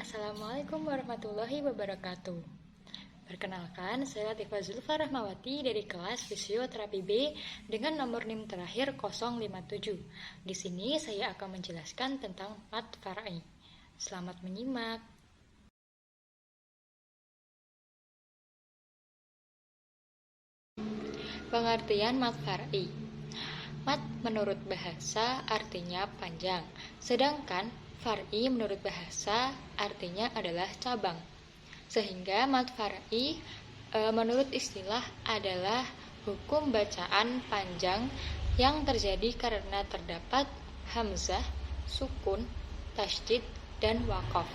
Assalamualaikum warahmatullahi wabarakatuh. Perkenalkan, saya Latifah Zulfa Rahmawati dari kelas Fisioterapi B dengan nomor NIM terakhir 057. Di sini saya akan menjelaskan tentang mad far'i. Selamat menyimak. Pengertian mad far'i. Mad menurut bahasa artinya panjang, sedangkan far'i menurut bahasa artinya adalah cabang. Sehingga mad far'i menurut istilah adalah hukum bacaan panjang yang terjadi karena terdapat hamzah, sukun, tasydid, dan waqaf.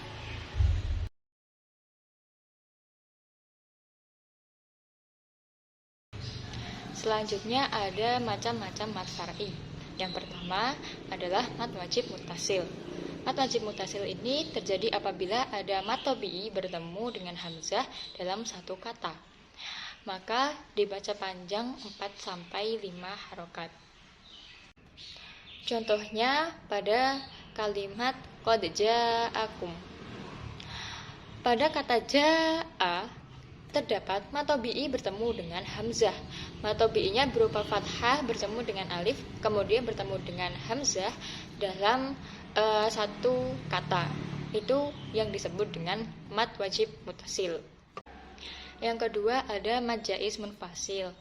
Selanjutnya ada macam-macam mad far'i. Yang pertama adalah mad wajib muttasil. Mad wajib muttasil ini terjadi apabila ada mad tabi'i bertemu dengan hamzah dalam satu kata. Maka dibaca panjang 4-5 harokat. Contohnya pada kalimat qad ja'akum. Pada kata ja'a terdapat mad tabi'i bertemu dengan hamzah. Mad tabi'inya berupa fathah bertemu dengan alif, kemudian bertemu dengan hamzah dalam satu kata. Itu yang disebut dengan mad wajib muttasil. Yang kedua ada mad jaiz munfasil.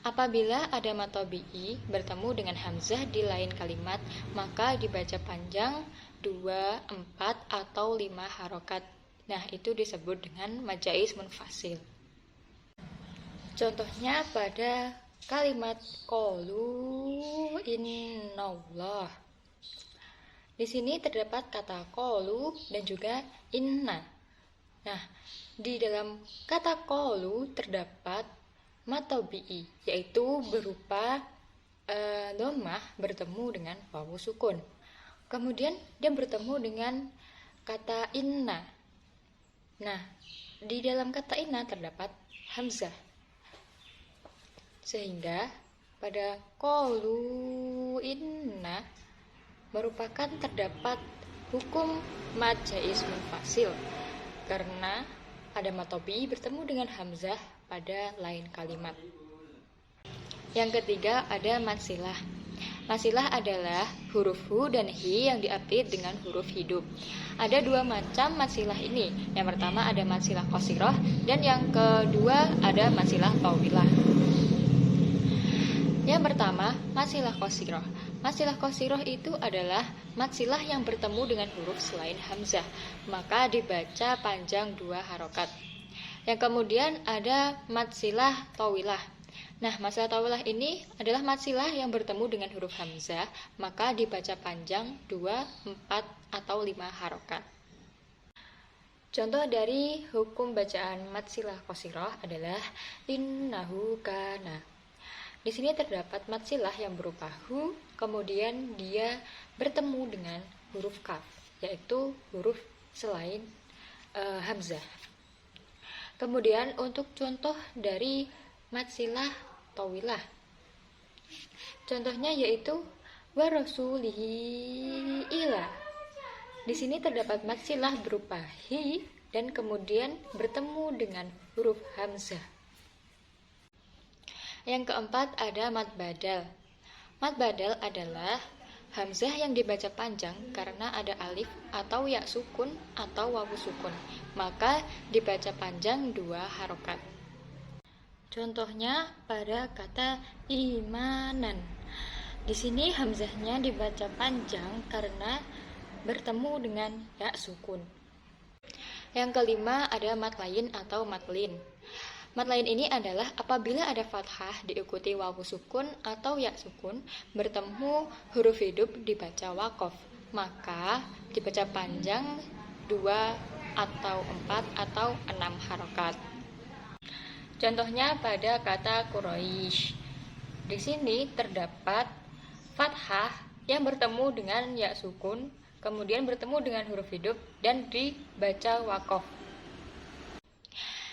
Apabila ada mad tabi'i bertemu dengan hamzah di lain kalimat, maka dibaca panjang 2, 4, atau 5 harokat. Nah, itu disebut dengan mad jaiz munfasil. Contohnya pada kalimat qalu innallah. Di sini terdapat kata qalu dan juga inna. Nah, di dalam kata qalu terdapat mad tabi'i, yaitu berupa dhammah bertemu dengan wawu sukun. Kemudian dia bertemu dengan kata inna. Nah, di dalam kata inna terdapat hamzah. Sehingga pada qalu inna merupakan terdapat hukum mad jaiz munfasil karena ada mad tabi'i bertemu dengan hamzah pada lain kalimat. Yang ketiga ada mad silah. Mad silah adalah huruf hu dan hi yang diapit dengan huruf hidup. Ada dua macam mad silah ini. Yang pertama ada mad silah qasirah dan yang kedua ada mad silah tawilah. Yang pertama, mad silah qasirah. Mad silah qasirah itu adalah mad silah yang bertemu dengan huruf selain hamzah, maka dibaca panjang 2 harokat. Yang kemudian ada mad silah tawilah. Nah, mad silah tawilah ini adalah mad silah yang bertemu dengan huruf hamzah, maka dibaca panjang 2, 4, atau 5 harokat. Contoh dari hukum bacaan mad silah qasirah adalah innahu kana. Di sini terdapat mad silah yang berupa hu, kemudian dia bertemu dengan huruf kaf, yaitu huruf selain hamzah. Kemudian untuk contoh dari mad silah tawilah, contohnya yaitu wa rasulihi ila. Di sini terdapat mad silah berupa hi dan kemudian bertemu dengan huruf hamzah. Yang keempat ada mad badal. Mad badal adalah hamzah yang dibaca panjang karena ada alif atau ya sukun atau wawu sukun, maka dibaca panjang 2 harokat. Contohnya pada kata imanan. Di sini hamzahnya dibaca panjang karena bertemu dengan ya sukun. Yang kelima ada mad lain atau mad lin. Mad lain ini adalah apabila ada fathah diikuti wawu sukun atau ya sukun bertemu huruf hidup dibaca waqaf, maka dibaca panjang 2 atau 4 atau 6 harokat. Contohnya pada kata Quraisy. Di sini terdapat fathah yang bertemu dengan ya sukun, kemudian bertemu dengan huruf hidup dan dibaca waqaf.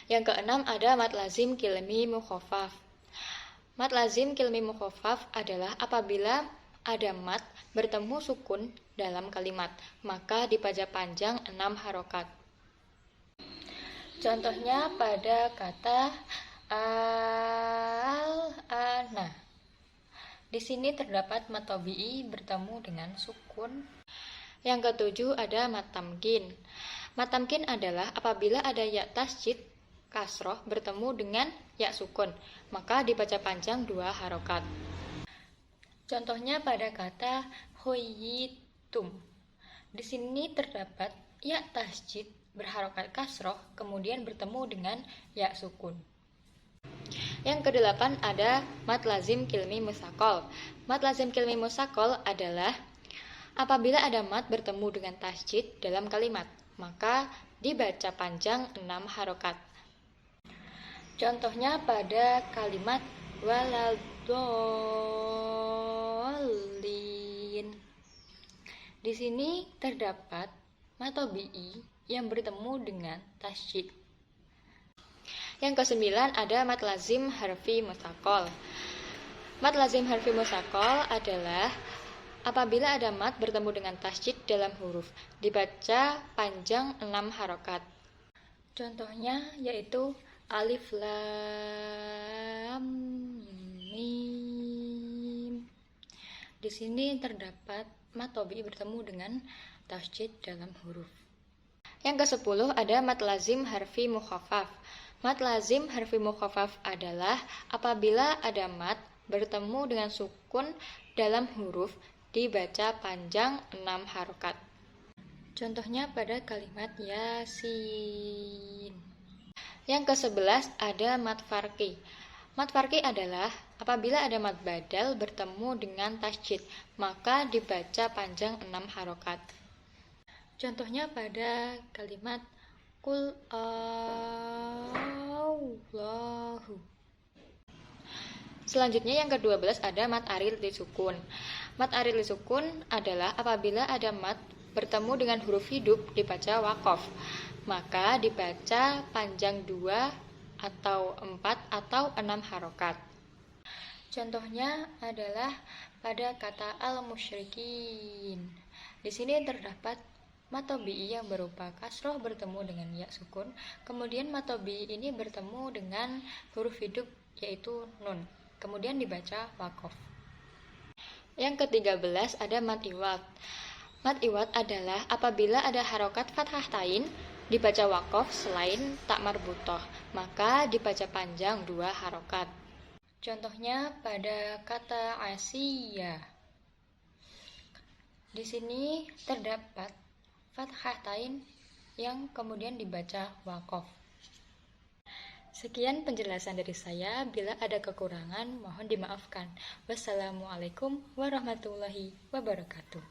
Yang keenam ada mad lazim kilmi mukhaffaf. Mad lazim kilmi mukhaffaf adalah apabila ada mat bertemu sukun dalam kalimat, maka dibaca panjang 6 harokat. Contohnya pada kata al-ana. Di sini terdapat mat tabi'i bertemu dengan sukun. Yang ketujuh ada mat tamkin. Mat tamkin adalah apabila ada ya tasjid kasroh bertemu dengan ya sukun, maka dibaca panjang 2 harokat. Contohnya pada kata hoyitum. Di sini terdapat ya tasjid berharokat kasroh kemudian bertemu dengan ya sukun. Yang kedelapan ada mat lazim kilmi musakol. Mat lazim kilmi musakol adalah apabila ada mat bertemu dengan tasjid dalam kalimat, maka dibaca panjang 6 harokat. Contohnya pada kalimat waladolin. Di sini terdapat mat tabi'i yang bertemu dengan tasjid. Yang kesembilan ada mat lazim harfi musakol. Mat lazim harfi musakol adalah apabila ada mat bertemu dengan tasjid dalam huruf, dibaca panjang 6 harokat. Contohnya yaitu alif lam mim. Di sini terdapat mat tabi'i bertemu dengan tasjid dalam huruf. Yang ke-10 ada mat lazim harfi mukhafaf. Mat lazim harfi mukhafaf adalah apabila ada mat bertemu dengan sukun dalam huruf, dibaca panjang 6 harokat. Contohnya pada kalimat yasin. Yang ke-11 ada mat farqi. Mat farqi adalah apabila ada mat badal bertemu dengan tasjid, maka dibaca panjang 6 harokat. Contohnya pada kalimat Qul Allahu. Selanjutnya yang ke-12 ada mat arid li sukun. Mat arid li sukun adalah apabila ada mat bertemu dengan huruf hidup dibaca waqaf, maka dibaca panjang 2 atau 4 atau 6 harokat. Contohnya adalah pada kata al-musyrikin. Di sini terdapat mat tabi'i yang berupa kasroh bertemu dengan ya sukun, kemudian mat tabi'i ini bertemu dengan huruf hidup yaitu nun, kemudian dibaca waqaf. Yang ke-13 ada mat iwad. Mat iwad adalah apabila ada harokat fathah tain dibaca waqaf selain tak marbutoh, maka dibaca panjang 2 harokat. Contohnya pada kata asiyah. Di sini terdapat fathah tain yang kemudian dibaca waqaf. Sekian penjelasan dari saya. Bila ada kekurangan, mohon dimaafkan. Wassalamualaikum warahmatullahi wabarakatuh.